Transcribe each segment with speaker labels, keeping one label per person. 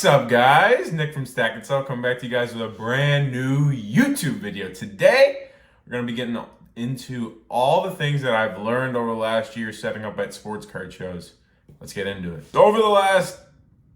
Speaker 1: What's up, guys? Nick from Stack and Sell coming back to you guys with a brand new YouTube video. Today, we're going to be getting into all the things that I've learned over the last year setting up at sports card shows. Let's get into it. So over the last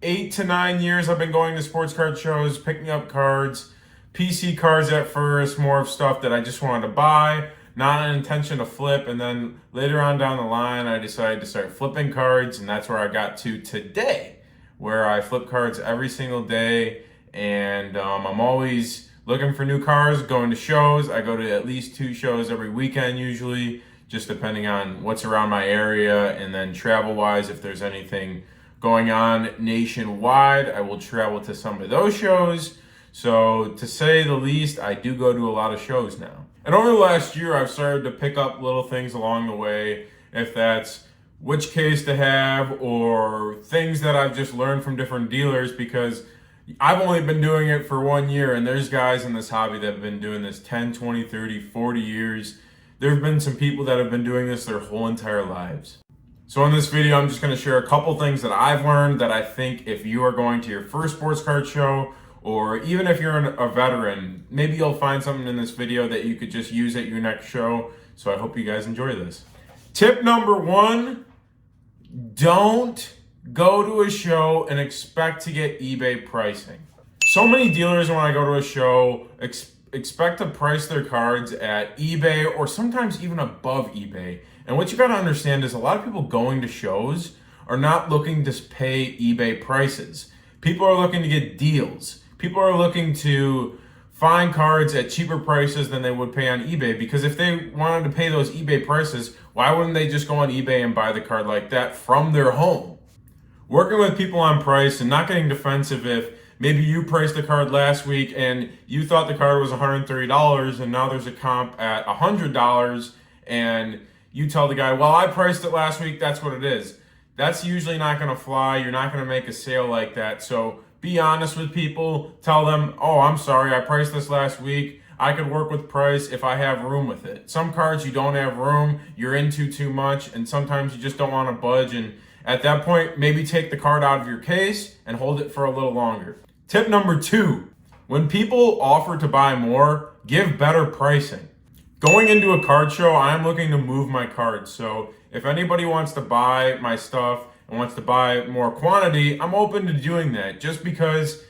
Speaker 1: 8 to 9 years, I've been going to sports card shows, picking up cards, PC cards at first, more of stuff that I just wanted to buy, not an intention to flip, and then later on down the line, I decided to start flipping cards, and that's where I got to today, where I flip cards every single day, and I'm always looking for new cards, going to shows. I go to at least 2 shows every weekend usually, just depending on what's around my area, and then travel-wise, if there's anything going on nationwide, I will travel to some of those shows. So to say the least, I do go to a lot of shows now. And over the last year, I've started to pick up little things along the way, if that's which case to have or things that I've just learned from different dealers, because I've only been doing it for 1 year, and there's guys in this hobby that have been doing this 10, 20, 30, 40 years. There have been some people that have been doing this their whole entire lives. So in this video, I'm just going to share a couple things that I've learned that I think if you are going to your first sports card show, or even if you're a veteran, maybe you'll find something in this video that you could just use at your next show. So I hope you guys enjoy this. Tip number 1, don't go to a show and expect to get eBay pricing. So many dealers, when I go to a show, expect to price their cards at eBay or sometimes even above eBay. And what you gotta understand is a lot of people going to shows are not looking to pay eBay prices. People are looking to get deals. People are looking to find cards at cheaper prices than they would pay on eBay, because if they wanted to pay those eBay prices, why wouldn't they just go on eBay and buy the card like that from their home? Working with people on price and not getting defensive if maybe you priced the card last week and you thought the card was $130 and now there's a comp at $100 and you tell the guy, well, I priced it last week, that's what it is. That's usually not gonna fly. You're not gonna make a sale like that. So be honest with people. Tell them, oh, I'm sorry, I priced this last week. I could work with price if I have room with it. Some cards you don't have room, you're into too much, and sometimes you just don't want to budge. And at that point, maybe take the card out of your case and hold it for a little longer. Tip number 2, when people offer to buy more, give better pricing. Going into a card show, I'm looking to move my cards. So if anybody wants to buy my stuff and wants to buy more quantity, I'm open to doing that, just because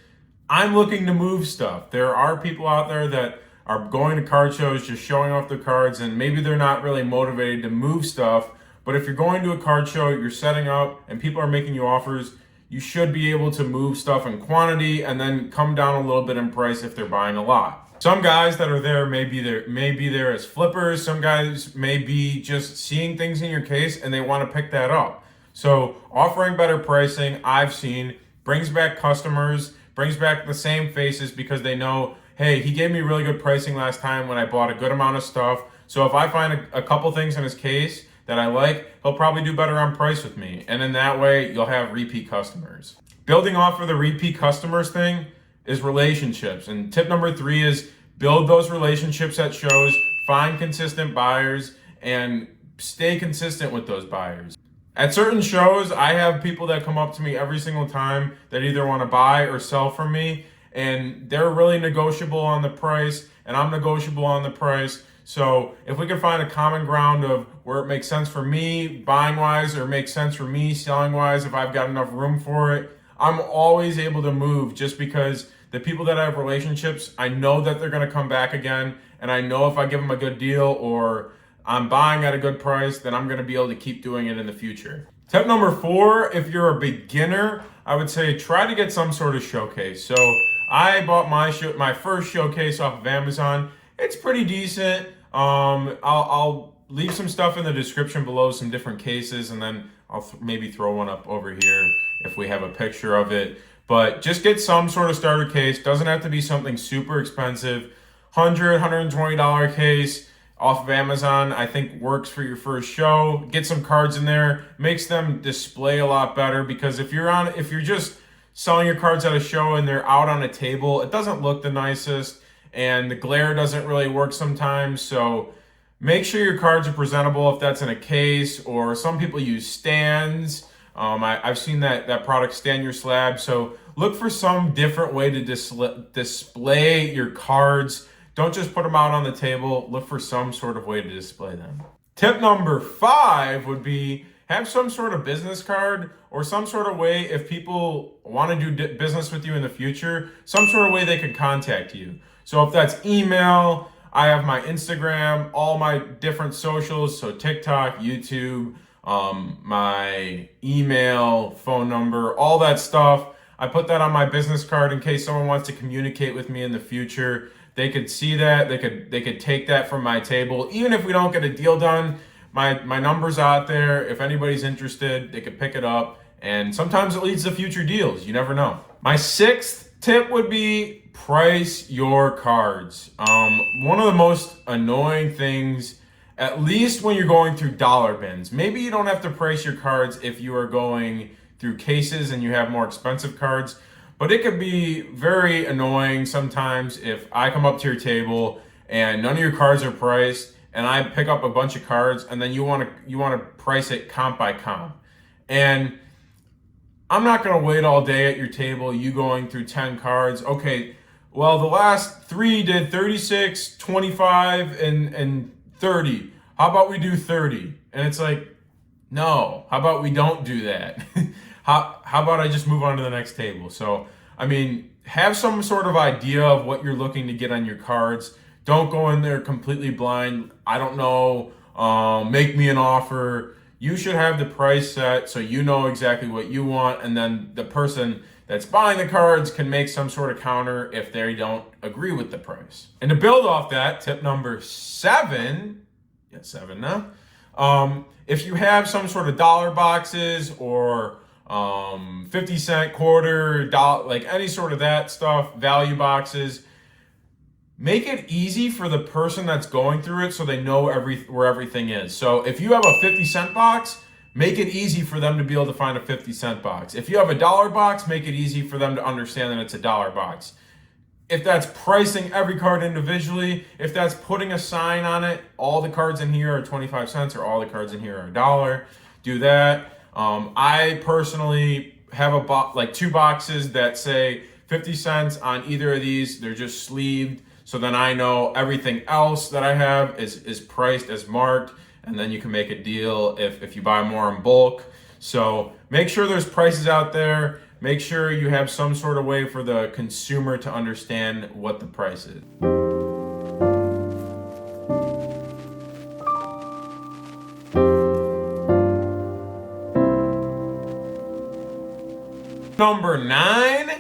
Speaker 1: I'm looking to move stuff. There are people out there that are going to card shows just showing off their cards, and maybe they're not really motivated to move stuff. But if you're going to a card show, you're setting up and people are making you offers, you should be able to move stuff in quantity and then come down a little bit in price if they're buying a lot. Some guys that are there may be there as flippers. Some guys may be just seeing things in your case and they want to pick that up. So offering better pricing, I've seen, brings back customers, brings back the same faces, because they know, hey, he gave me really good pricing last time when I bought a good amount of stuff. So if I find a couple things in his case that I like, he'll probably do better on price with me. And in that way, you'll have repeat customers. Building off of the repeat customers thing is relationships. And tip number 3 is build those relationships at shows, find consistent buyers, and stay consistent with those buyers. At certain shows, I have people that come up to me every single time that either want to buy or sell from me, and they're really negotiable on the price, and I'm negotiable on the price. So if we can find a common ground of where it makes sense for me buying wise, or makes sense for me selling wise, if I've got enough room for it, I'm always able to move, just because the people that I have relationships, I know that they're going to come back again, and I know if I give them a good deal or I'm buying at a good price, then I'm going to be able to keep doing it in the future. Tip number 4, if you're a beginner, I would say try to get some sort of showcase. So I bought my first showcase off of Amazon. It's pretty decent. I'll leave some stuff in the description below, some different cases, and then I'll maybe throw one up over here if we have a picture of it. But just get some sort of starter case. Doesn't have to be something super expensive. $100, $120 case off of Amazon, I think works for your first show. Get some cards in there, makes them display a lot better, because if you're just selling your cards at a show and they're out on a table, it doesn't look the nicest, and the glare doesn't really work sometimes. So make sure your cards are presentable if that's in a case, or some people use stands. I've seen that product, Stand Your Slab. So look for some different way to display your cards. Don't just put them out on the table. Look for some sort of way to display them. Tip number 5 would be have some sort of business card or some sort of way, if people want to do business with you in the future, some sort of way they could contact you. So if that's email, I have my Instagram, all my different socials, so TikTok, YouTube, my email, phone number, all that stuff. I put that on my business card in case someone wants to communicate with me in the future. They could see that, they could take that from my table. Even if we don't get a deal done, my number's out there. If anybody's interested, they could pick it up. And sometimes it leads to future deals. You never know. My 6th tip would be price your cards. One of the most annoying things, at least when you're going through dollar bins, maybe you don't have to price your cards if you are going through cases and you have more expensive cards, but it could be very annoying sometimes if I come up to your table and none of your cards are priced and I pick up a bunch of cards and then you want to price it comp by comp. And I'm not going to wait all day at your table, you going through 10 cards. Okay, well, the last 3 did 36, 25, and 30. How about we do 30? And it's like, no, how about we don't do that? How about I just move on to the next table? So, I mean, have some sort of idea of what you're looking to get on your cards. Don't go in there completely blind. I don't know, make me an offer. You should have the price set so you know exactly what you want, and then the person that's buying the cards can make some sort of counter if they don't agree with the price. And to build off that, tip number 7, yeah, 7 now. If you have some sort of dollar boxes or 50-cent, quarter, dollar, like any sort of that stuff, value boxes, make it easy for the person that's going through it so they know where everything is. So if you have a 50-cent box, make it easy for them to be able to find a 50-cent box. If you have a dollar box, make it easy for them to understand that it's a dollar box. If that's pricing every card individually, if that's putting a sign on it, all the cards in here are 25 cents or all the cards in here are $1, do that. I personally have like 2 boxes that say 50 cents on either of these. They're just sleeved. So then I know everything else that I have is priced as marked, and then you can make a deal if you buy more in bulk. So make sure there's prices out there. Make sure you have some sort of way for the consumer to understand what the price is. Number 9,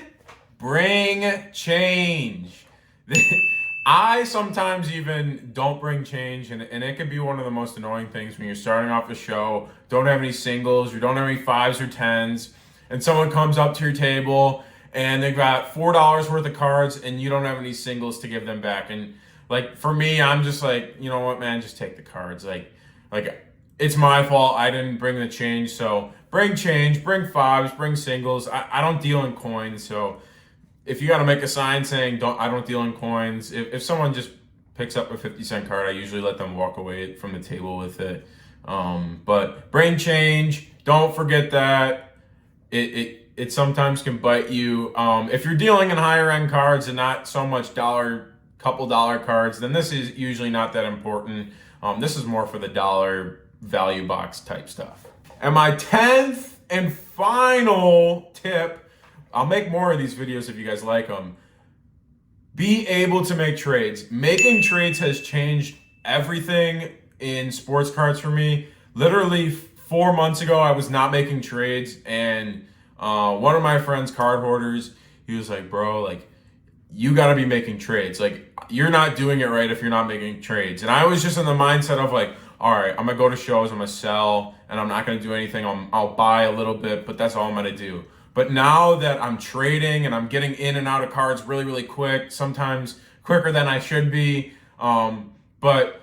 Speaker 1: bring change. I sometimes even don't bring change, and it could be one of the most annoying things when you're starting off a show, don't have any singles, you don't have any 5s or 10s, and someone comes up to your table and they've got $4 worth of cards and you don't have any singles to give them back. And like for me, I'm just like, you know what, man, just take the cards. Like it's my fault. I didn't bring the change. So bring change, bring 5s, bring singles. I don't deal in coins. So if you got to make a sign saying I don't deal in coins, if someone just picks up a 50-cent card, I usually let them walk away from the table with it. But bring change. Don't forget that. It sometimes can bite you. If you're dealing in higher end cards and not so much couple dollar cards, then this is usually not that important. This is more for the dollar value box type stuff. And my 10th and final tip, I'll make more of these videos if you guys like them. Be able to make trades. Making trades has changed everything in sports cards for me. Literally 4 months ago, I was not making trades, and one of my friends, card hoarders, he was like, bro, like, you got to be making trades. Like, you're not doing it right if you're not making trades. And I was just in the mindset of like, all right, I'm going to go to shows, I'm going to sell, and I'm not going to do anything. I'll buy a little bit, but that's all I'm going to do. But now that I'm trading and I'm getting in and out of cards really, really quick, sometimes quicker than I should be, but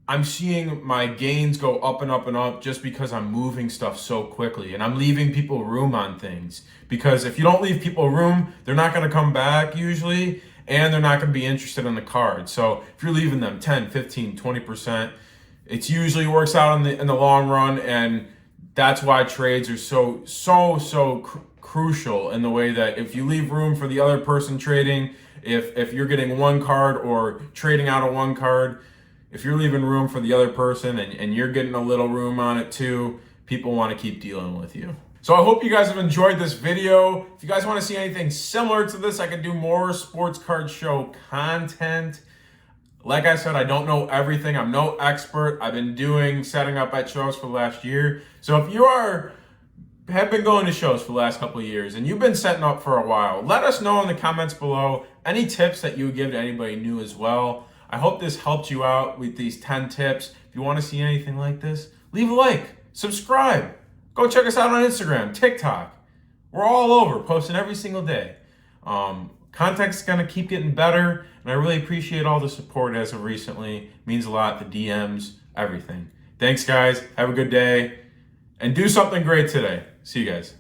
Speaker 1: I'm seeing my gains go up and up and up just because I'm moving stuff so quickly, and I'm leaving people room on things. Because if you don't leave people room, they're not going to come back usually, and they're not going to be interested in the card. So if you're leaving them 10, 15, 20%, it usually works out in the long run, and that's why trades are so crucial in the way that if you leave room for the other person trading, if you're getting one card or trading out of one card, if you're leaving room for the other person and you're getting a little room on it too, people want to keep dealing with you. So I hope you guys have enjoyed this video. If you guys want to see anything similar to this, I can do more sports card show content. Like I said, I don't know everything. I'm no expert. I've been doing setting up at shows for the last year. So if you have been going to shows for the last couple of years and you've been setting up for a while, let us know in the comments below any tips that you would give to anybody new as well. I hope this helped you out with these 10 tips. If you want to see anything like this, leave a like, subscribe. Go check us out on Instagram, TikTok. We're all over, posting every single day. Content's gonna keep getting better, and I really appreciate all the support as of recently. It means a lot, the DMs, everything. Thanks, guys. Have a good day, and do something great today. See you guys.